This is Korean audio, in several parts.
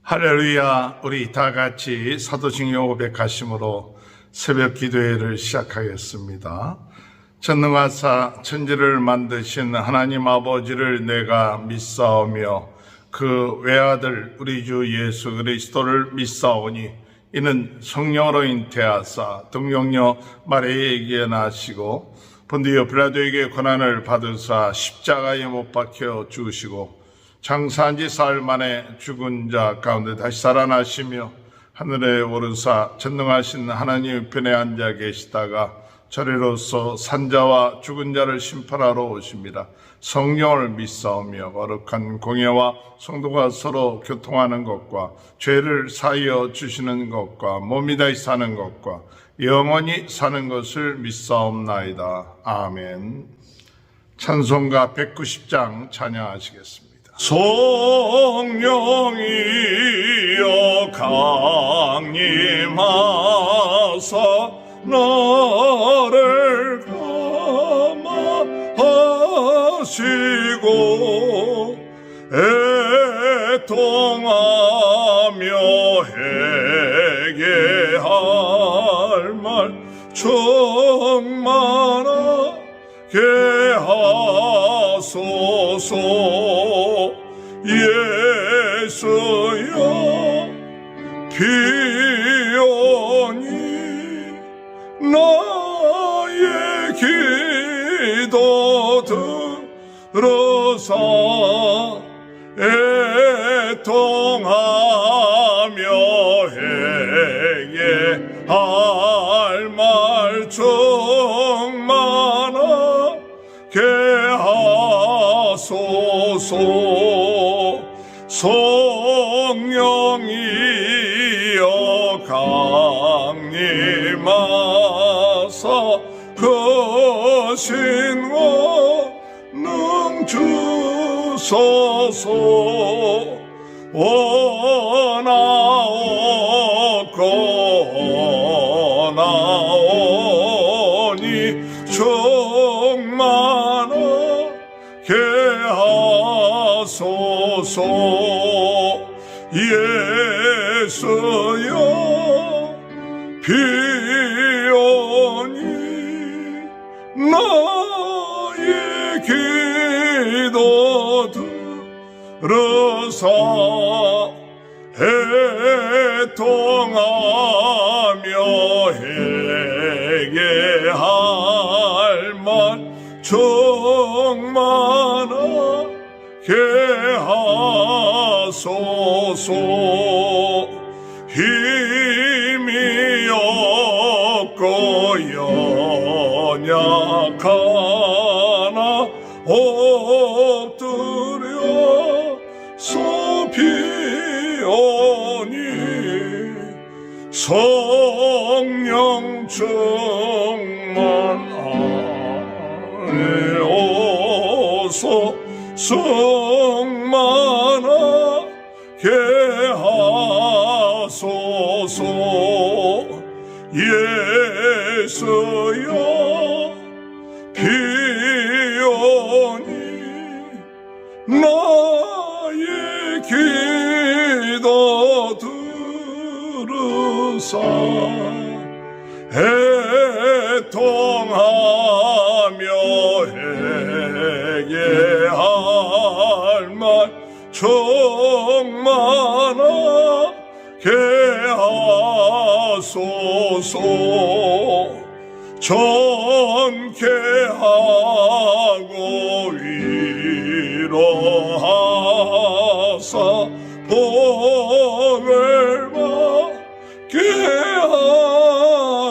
할렐루야. 우리 다 같이 사도행전 500가심으로 새벽 기도회를 시작하겠습니다. 전능하사 천지를 만드신 하나님 아버지를 내가 믿사오며 그 외아들 우리 주 예수 그리스도를 믿사오니 이는 성령으로 잉태하사 동정녀 마리아에게 나시고 본디오 빌라도에게 고난을 받으사 십자가에 못 박혀 죽으시고 장사한 지 사흘 만에 죽은 자 가운데 다시 살아나시며 하늘에 오르사 전능하신 하나님 편에 앉아 계시다가 저리로서 산자와 죽은 자를 심판하러 오십니다. 성령을 믿사오며 거룩한 공예와 성도가 서로 교통하는 것과 죄를 사하여 주시는 것과 몸이 다시 사는 것과 영원히 사는 것을 믿사옵나이다. 아멘. 찬송가 190장 찬양하시겠습니다. 성령이여 강림하사 나를 감화하시고 애통하며 회개할 말 충만하게 하소서. 예수여 비오니 나의 기도 들어서 애통하며 회개할 말 충만하게 하소서. 성령이여 강림하사 그 신원능 주소서. 원하옵니 충만하게 하소서. 예수여 비오니 나의 기도 들어서 애통하며 회개할 만 충만하게 하소서. 힘이 없고 연약하나 엎드려 소비오니 성령 충만하여 충만하게 하소서. 예수여 비오니 나의 기도 들으사 애통하며 회개할 말 충만하게 하소서. 전케하고 위로하사 복을 받게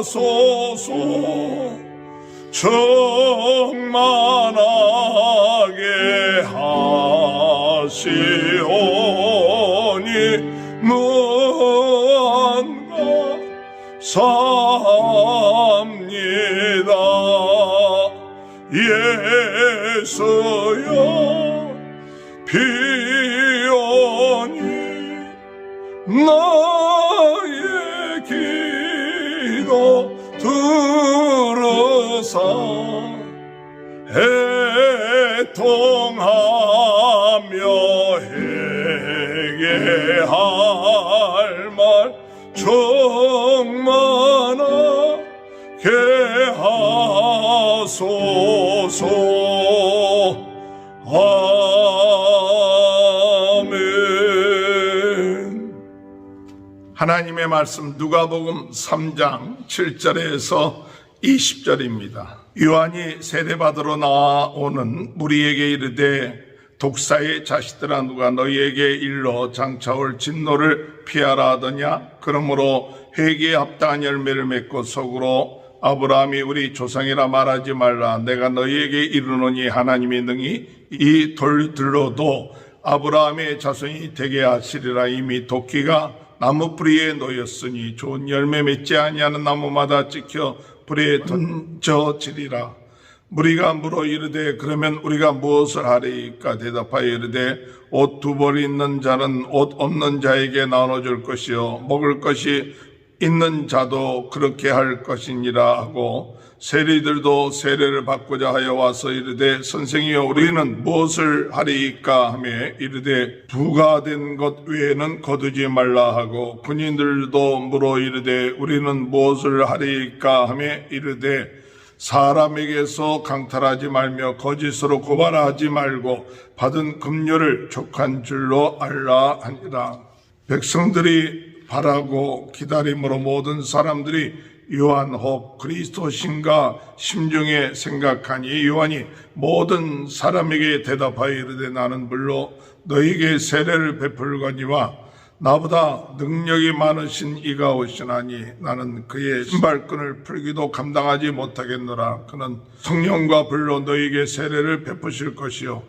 하소서. 충만하게 하시오니 무한가 사합니다. 예수여 비오니 나의 기도 들으사 애통하며 회개 내게 할 말 충만하게 하소서. 아멘. 하나님의 말씀 누가복음 3장 7절에서 20절입니다. 요한이 세례받으러 나오는 무리에게 이르되 독사의 자식들아 누가 너희에게 일러 장차올 진노를 피하라 하더냐. 그러므로 회개에 합당한 열매를 맺고 속으로 아브라함이 우리 조상이라 말하지 말라. 내가 너희에게 이르노니 하나님이 능히 이 돌들로도 아브라함의 자손이 되게 하시리라. 이미 도끼가 나무 뿌리에 놓였으니 좋은 열매 맺지 아니하는 나무마다 찍혀 불에 던져지리라. 무리가 물어 이르되 그러면 우리가 무엇을 하리이까? 대답하여 이르되 옷 두 벌 있는 자는 옷 없는 자에게 나눠줄 것이요 먹을 것이 있는 자도 그렇게 할 것이니라 하고, 세리들도 세례를 받고자 하여 와서 이르되 선생이여 우리는 무엇을 하리이까 하며 이르되 부가 된 것 외에는 거두지 말라 하고, 군인들도 물어 이르되 우리는 무엇을 하리이까 하며 이르되 사람에게서 강탈하지 말며 거짓으로 고발하지 말고 받은 급료를 족한 줄로 알라 하니라. 백성들이 바라고 기다림으로 모든 사람들이 요한 혹 그리스도신가 심중에 생각하니, 요한이 모든 사람에게 대답하여 이르되 나는 물로 너희에게 세례를 베풀거니와 나보다 능력이 많으신 이가 오시나니 나는 그의 신발끈을 풀기도 감당하지 못하겠노라. 그는 성령과 불로 너희에게 세례를 베푸실 것이요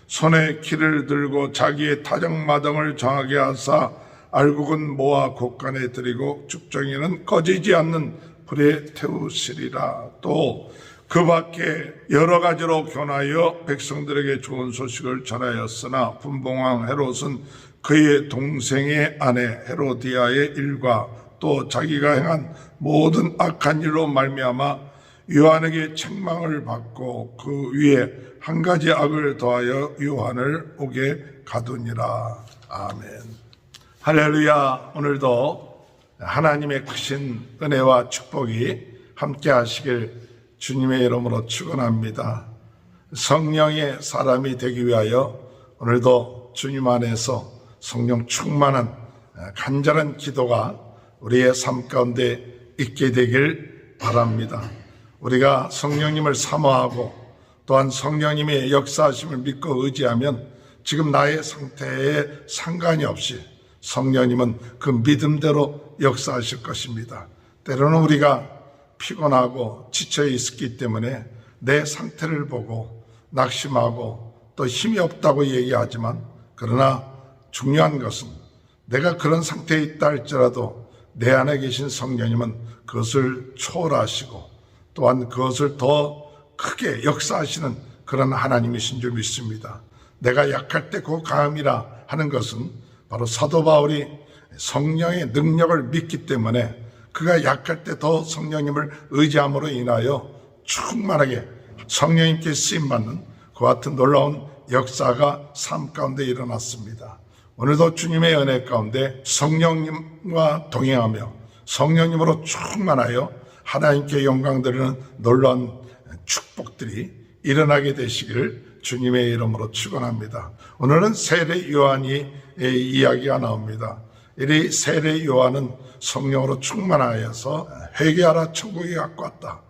손에 키를 들고 자기의 타작마당을 정하게 하사 알곡은 모아 곳간에 들이고 죽정이는 꺼지지 않는 불에 태우시리라. 또 그 밖에 여러 가지로 교훈하여 백성들에게 좋은 소식을 전하였으나 분봉왕 헤롯은 그의 동생의 아내 헤로디아의 일과 또 자기가 행한 모든 악한 일로 말미암아 요한에게 책망을 받고 그 위에 한 가지 악을 더하여 요한을 옥에 가두니라. 아멘. 할렐루야. 오늘도 하나님의 크신 은혜와 축복이 함께 하시길 주님의 이름으로 축원합니다. 성령의 사람이 되기 위하여 오늘도 주님 안에서 성령 충만한 간절한 기도가 우리의 삶 가운데 있게 되길 바랍니다. 우리가 성령님을 사모하고 또한 성령님의 역사하심을 믿고 의지하면 지금 나의 상태에 상관이 없이 성령님은 그 믿음대로 역사하실 것입니다. 때로는 우리가 피곤하고 지쳐 있었기 때문에 내 상태를 보고 낙심하고 또 힘이 없다고 얘기하지만, 그러나 중요한 것은 내가 그런 상태에 있다 할지라도 내 안에 계신 성령님은 그것을 초월하시고 또한 그것을 더 크게 역사하시는 그런 하나님이신 줄 믿습니다. 내가 약할 때 그 강함이라 하는 것은 바로 사도 바울이 성령의 능력을 믿기 때문에 그가 약할 때 더 성령님을 의지함으로 인하여 충만하게 성령님께 쓰임받는 그 같은 놀라운 역사가 삶 가운데 일어났습니다. 오늘도 주님의 은혜 가운데 성령님과 동행하며 성령님으로 충만하여 하나님께 영광 드리는 놀라운 축복들이 일어나게 되시기를 주님의 이름으로 축원합니다. 오늘은 세례 요한의 이야기가 나옵니다. 이 세례 요한은 성령으로 충만하여서 회개하라 천국이 가까웠다.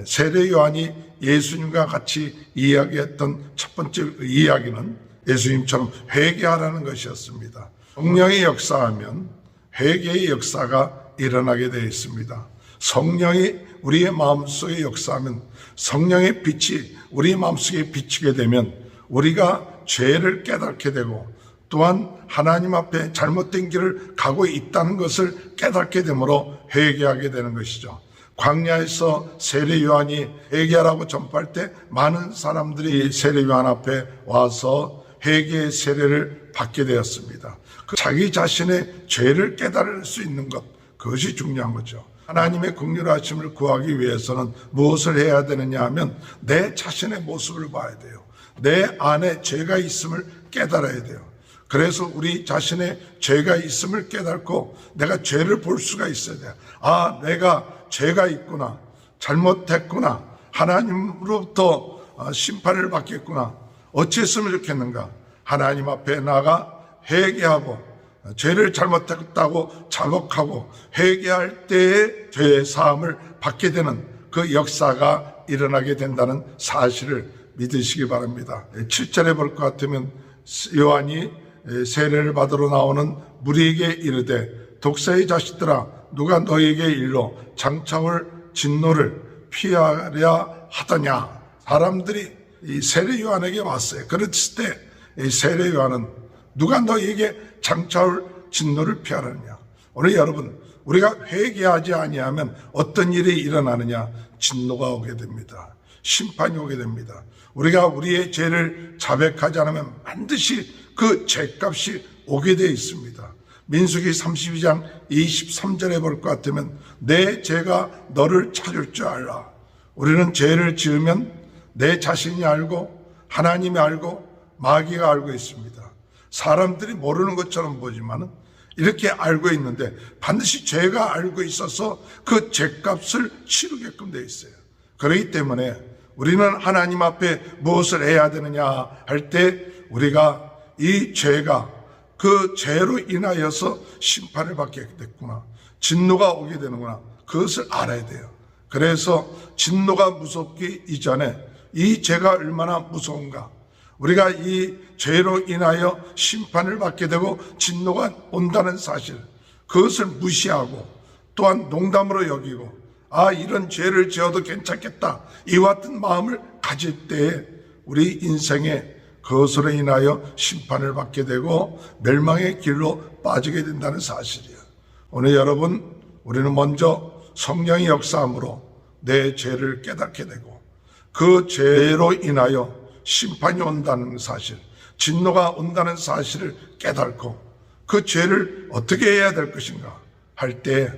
세례 요한이 예수님과 같이 이야기했던 첫 번째 이야기는 예수님처럼 회개하라는 것이었습니다. 성령이 역사하면 회개의 역사가 일어나게 되어 있습니다. 성령이 우리의 마음속에 역사하면, 성령의 빛이 우리의 마음속에 비치게 되면 우리가 죄를 깨닫게 되고 또한 하나님 앞에 잘못된 길을 가고 있다는 것을 깨닫게 되므로 회개하게 되는 것이죠. 광야에서 세례 요한이 회개하라고 전파할 때 많은 사람들이 세례 요한 앞에 와서 회개의 세례를 받게 되었습니다. 자기 자신의 죄를 깨달을 수 있는 것, 그것이 중요한 거죠. 하나님의 긍휼하심을 구하기 위해서는 무엇을 해야 되느냐 하면 내 자신의 모습을 봐야 돼요. 내 안에 죄가 있음을 깨달아야 돼요. 그래서 우리 자신의 죄가 있음을 깨닫고 내가 죄를 볼 수가 있어야 돼요. 아, 내가 죄가 있구나. 잘못했구나. 하나님으로부터 심판을 받겠구나. 어찌했으면 좋겠는가. 하나님 앞에 나가 회개하고 죄를 잘못했다고 자복하고 회개할 때에 죄의 사함을 받게 되는 그 역사가 일어나게 된다는 사실을 믿으시기 바랍니다. 7절에 볼 것 같으면 요한이 세례를 받으러 나오는 무리에게 이르되 독사의 자식들아 누가 너에게 일러 장차올 진노를 피하려 하더냐. 사람들이 이 세례 요한에게 왔어요. 그랬을 때 이 세례 요한은 누가 너에게 장차올 진노를 피하느냐. 오늘 여러분, 우리가 회개하지 아니하면 어떤 일이 일어나느냐. 진노가 오게 됩니다. 심판이 오게 됩니다. 우리가 우리의 죄를 자백하지 않으면 반드시 그 죄값이 오게 되어 있습니다. 민수기 32장 23절에 볼 것 같으면 내 죄가 너를 찾을 줄 알라. 우리는 죄를 지으면 내 자신이 알고 하나님이 알고 마귀가 알고 있습니다. 사람들이 모르는 것처럼 보지만 이렇게 알고 있는데 반드시 죄가 알고 있어서 그 죄값을 치르게끔 되어 있어요. 그렇기 때문에 우리는 하나님 앞에 무엇을 해야 되느냐 할 때 우리가 이 죄가 그 죄로 인하여서 심판을 받게 됐구나. 진노가 오게 되는구나. 그것을 알아야 돼요. 그래서 진노가 무섭기 이전에 이 죄가 얼마나 무서운가. 우리가 이 죄로 인하여 심판을 받게 되고 진노가 온다는 사실, 그것을 무시하고 또한 농담으로 여기고 아, 이런 죄를 지어도 괜찮겠다, 이와 같은 마음을 가질 때에 우리 인생에 그것으로 인하여 심판을 받게 되고 멸망의 길로 빠지게 된다는 사실이에요. 오늘 여러분, 우리는 먼저 성령의 역사함으로 내 죄를 깨닫게 되고 그 죄로 인하여 심판이 온다는 사실, 진노가 온다는 사실을 깨닫고 그 죄를 어떻게 해야 될 것인가 할 때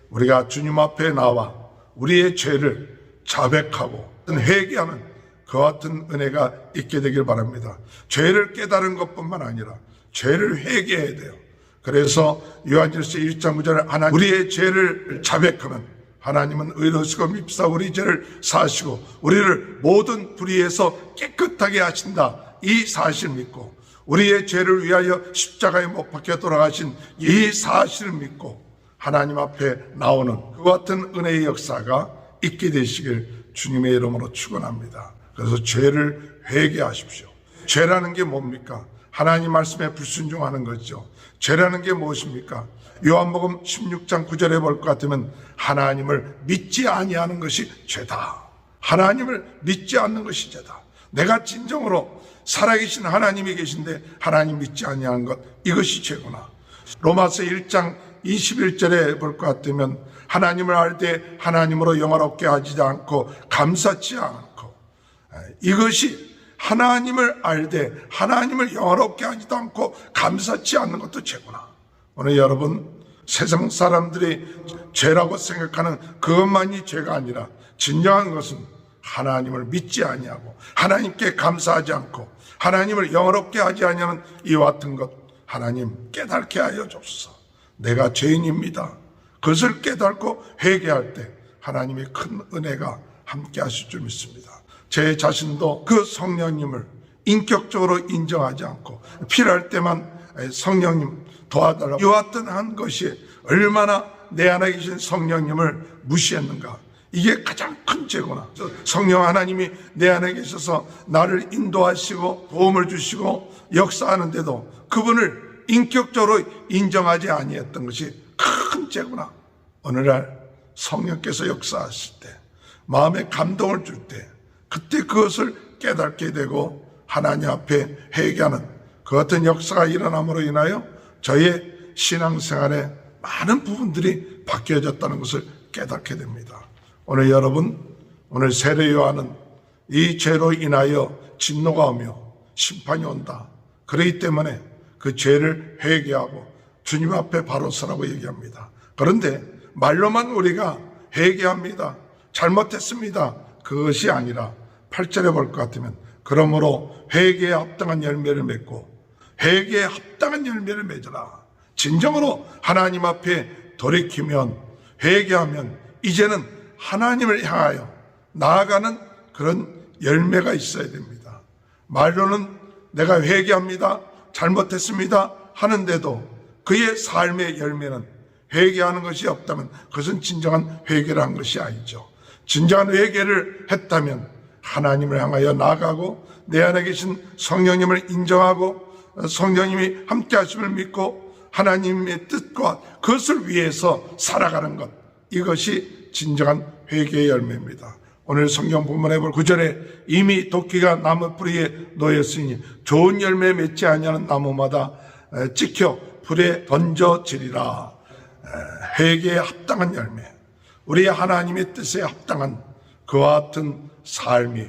우리가 주님 앞에 나와 우리의 죄를 자백하고 회개하는 그와 같은 은혜가 있게 되길 바랍니다. 죄를 깨달은 것뿐만 아니라 죄를 회개해야 돼요. 그래서 요한일서 1장 9절에 하나님 우리의 죄를 자백하면 하나님은 의로우시고 밉사 우리 죄를 사하시고 우리를 모든 불의에서 깨끗하게 하신다. 이 사실 믿고 우리의 죄를 위하여 십자가에 못 박혀 돌아가신 이 사실을 믿고 하나님 앞에 나오는 그와 같은 은혜의 역사가 있게 되시길 주님의 이름으로 축원합니다. 그래서 죄를 회개하십시오. 죄라는 게 뭡니까? 하나님 말씀에 불순종하는 거죠. 죄라는 게 무엇입니까? 요한복음 16장 9절에 볼 것 같으면 하나님을 믿지 아니하는 것이 죄다. 하나님을 믿지 않는 것이 죄다. 내가 진정으로 살아계신 하나님이 계신데 하나님 믿지 아니하는 것, 이것이 죄구나. 로마서 1장 21절에 볼 것 같으면 하나님을 알 때 하나님으로 영화롭게 하지 않고 감사치 않고, 이것이 하나님을 알되 하나님을 영화롭게 하지도 않고 감사치 않는 것도 죄구나. 오늘 여러분, 세상 사람들이 죄라고 생각하는 그것만이 죄가 아니라 진정한 것은 하나님을 믿지 아니하고 하나님께 감사하지 않고 하나님을 영화롭게 하지 아니하는 이와 같은 것, 하나님 깨닫게 하여 주옵소서. 내가 죄인입니다. 그것을 깨닫고 회개할 때 하나님의 큰 은혜가 함께 하실 줄 믿습니다. 제 자신도 그 성령님을 인격적으로 인정하지 않고 필요할 때만 성령님 도와달라고 이와 같은 한 것이 얼마나 내 안에 계신 성령님을 무시했는가. 이게 가장 큰 죄구나. 성령 하나님이 내 안에 계셔서 나를 인도하시고 도움을 주시고 역사하는데도 그분을 인격적으로 인정하지 아니했던 것이 큰 죄구나. 오늘날 성령께서 역사하실 때, 마음에 감동을 줄 때, 그때 그것을 깨닫게 되고 하나님 앞에 회개하는 그 같은 역사가 일어남으로 인하여 저의 신앙생활에 많은 부분들이 바뀌어졌다는 것을 깨닫게 됩니다. 오늘 여러분, 오늘 세례 요한은 이 죄로 인하여 진노가 오며 심판이 온다. 그렇기 때문에 그 죄를 회개하고 주님 앞에 바로 서라고 얘기합니다. 그런데 말로만 우리가 회개합니다, 잘못했습니다, 그것이 아니라 8절에 볼 것 같으면 그러므로 회개에 합당한 열매를 맺고 회개에 합당한 열매를 맺어라. 진정으로 하나님 앞에 돌이키면, 회개하면 이제는 하나님을 향하여 나아가는 그런 열매가 있어야 됩니다. 말로는 내가 회개합니다, 잘못했습니다 하는데도 그의 삶의 열매는 회개하는 것이 없다면 그것은 진정한 회개를 한 것이 아니죠. 진정한 회개를 했다면 하나님을 향하여 나아가고 내 안에 계신 성령님을 인정하고 성령님이 함께 하심을 믿고 하나님의 뜻과 그것을 위해서 살아가는 것, 이것이 진정한 회개의 열매입니다. 오늘 성경 본문에 볼 9절에 이미 도끼가 나무 뿌리에 놓였으니 좋은 열매 맺지 아니하는 나무마다 찍혀 불에 던져지리라. 회개에 합당한 열매, 우리 하나님의 뜻에 합당한 그와 같은 삶이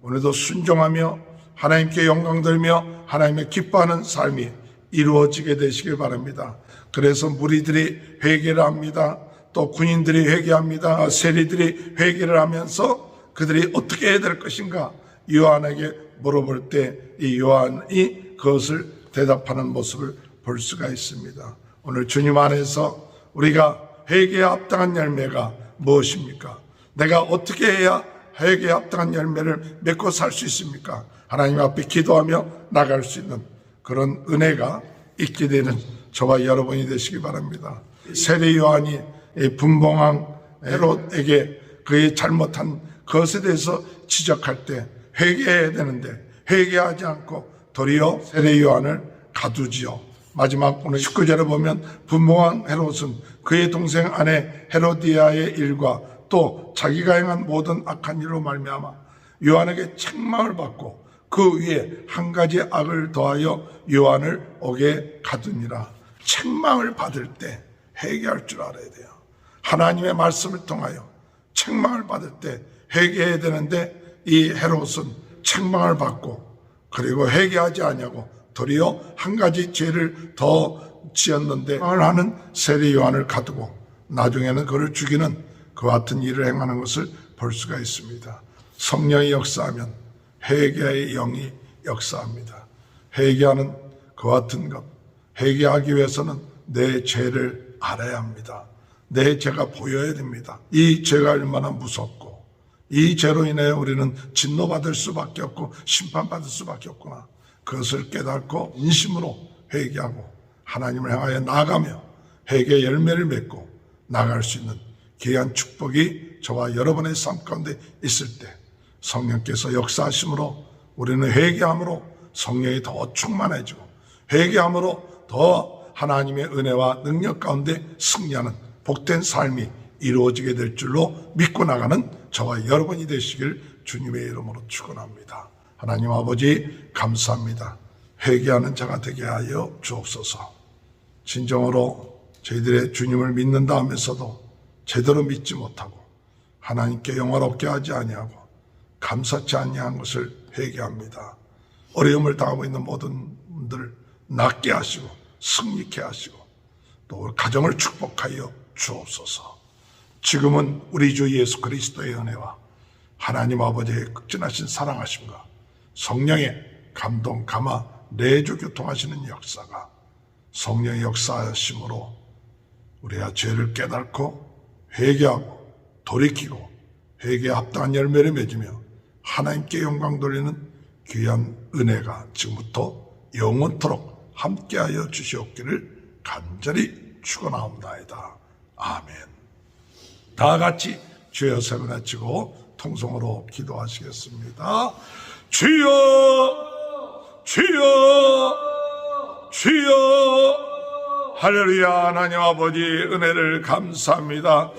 오늘도 순종하며 하나님께 영광 돌며 하나님의 기뻐하는 삶이 이루어지게 되시길 바랍니다. 그래서 무리들이 회개를 합니다. 또 군인들이 회개합니다. 세리들이 회개를 하면서 그들이 어떻게 해야 될 것인가 요한에게 물어볼 때 이 요한이 그것을 대답하는 모습을 볼 수가 있습니다. 오늘 주님 안에서 우리가 회개에 합당한 열매가 무엇입니까? 내가 어떻게 해야 회개에 합당한 열매를 맺고 살 수 있습니까? 하나님 앞에 기도하며 나갈 수 있는 그런 은혜가 있게 되는 저와 여러분이 되시기 바랍니다. 세례 요한이 분봉왕 헤롯에게 그의 잘못한 것에 대해서 지적할 때 회개해야 되는데 회개하지 않고 도리어 세례 요한을 가두지요. 마지막 오늘 19절에 보면 분봉왕 헤롯은 그의 동생 아내 헤로디아의 일과 또 자기가 행한 모든 악한 일로 말미암아 요한에게 책망을 받고 그 위에 한 가지 악을 더하여 요한을 옥에 가두니라. 책망을 받을 때 회개할 줄 알아야 돼요. 하나님의 말씀을 통하여 책망을 받을 때 회개해야 되는데 이 헤롯은 책망을 받고 그리고 회개하지 아니하고 도리어 한 가지 죄를 더 지었는데 책망을 하는 세례 요한을 가두고 나중에는 그를 죽이는 그와 같은 일을 행하는 것을 볼 수가 있습니다. 성령이 역사하면 회개의 영이 역사합니다. 회개하는 그와 같은 것, 회개하기 위해서는 내 죄를 알아야 합니다. 내 죄가 보여야 됩니다. 이 죄가 얼마나 무섭고 이 죄로 인해 우리는 진노받을 수밖에 없고 심판받을 수밖에 없구나. 그것을 깨닫고 인심으로 회개하고 하나님을 향하여 나아가며 회개의 열매를 맺고 나아갈 수 있는 귀한 축복이 저와 여러분의 삶 가운데 있을 때 성령께서 역사하심으로 우리는 회개함으로 성령이 더 충만해지고 회개함으로 더 하나님의 은혜와 능력 가운데 승리하는 복된 삶이 이루어지게 될 줄로 믿고 나가는 저와 여러분이 되시길 주님의 이름으로 축원합니다. 하나님 아버지 감사합니다. 회개하는 자가 되게 하여 주옵소서. 진정으로 저희들의 주님을 믿는다 하면서도 제대로 믿지 못하고 하나님께 영화롭게 하지 아니하고 감사치 아니한 것을 회개합니다. 어려움을 당하고 있는 모든 분들 낫게 하시고 승리케 하시고 또 가정을 축복하여 주옵소서. 지금은 우리 주 예수 그리스도의 은혜와 하나님 아버지의 극진하신 사랑하심과 성령의 감동, 감화, 내주 교통하시는 역사가 성령의 역사하심으로 우리가 죄를 깨닫고 회개하고 돌이키고 회개에 합당한 열매를 맺으며 하나님께 영광 돌리는 귀한 은혜가 지금부터 영원토록 함께하여 주시옵기를 간절히 축원하옵나이다. 아멘. 다 같이 주여 세 번 외치고 통성으로 기도하시겠습니다. 주여 주여 주여. 할렐루야. 하나님 아버지 은혜를 감사합니다.